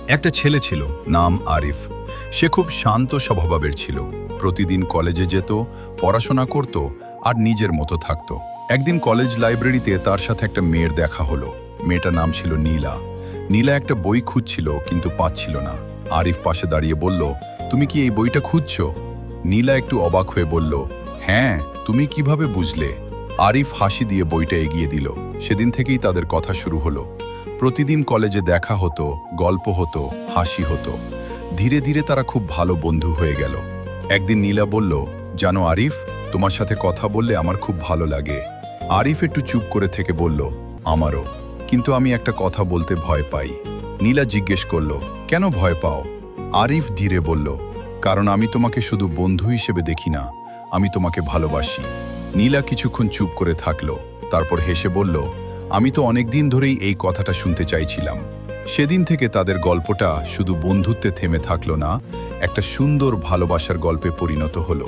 একটা ছেলে ছিল, নাম আরিফ। সে খুব শান্ত স্বভাবের ছিল। প্রতিদিন কলেজে যেত, পড়াশোনা করত আর নিজের মতো থাকত। একদিন কলেজ লাইব্রেরিতে তার সাথে একটা মেয়ের দেখা হলো। মেয়েটার নাম ছিল নীলা। নীলা একটা বই খুঁজছিল কিন্তু পাচ্ছিল না। আরিফ পাশে দাঁড়িয়ে বলল, তুমি কি এই বইটা খুঁজছো? নীলা একটু অবাক হয়ে বলল, হ্যাঁ, তুমি কিভাবে বুঝলে? আরিফ হাসি দিয়ে বইটা এগিয়ে দিল। সেদিন থেকেই তাদের কথা শুরু হলো। প্রতিদিন কলেজে দেখা হতো, গল্প হতো, হাসি হতো। ধীরে ধীরে তারা খুব ভালো বন্ধু হয়ে গেল। একদিন নীলা বলল, জানো আরিফ, তোমার সাথে কথা বললে আমার খুব ভালো লাগে। আরিফ একটু চুপ করে থেকে বলল, আমারও, কিন্তু আমি একটা কথা বলতে ভয় পাই। নীলা জিজ্ঞেস করল, কেন ভয় পাও? আরিফ ধীরে বলল, কারণ আমি তোমাকে শুধু বন্ধু হিসেবে দেখি না, আমি তোমাকে ভালোবাসি। নীলা কিছুক্ষণ চুপ করে থাকলো, তারপর হেসে বলল, আমি তো অনেক দিন ধরেই এই কথাটা শুনতে চাইছিলাম। সেদিন থেকে তাদের গল্পটা শুধু বন্ধুত্বে থেমে থাকলো না, একটা সুন্দর ভালোবাসার গল্পে পরিণত হলো।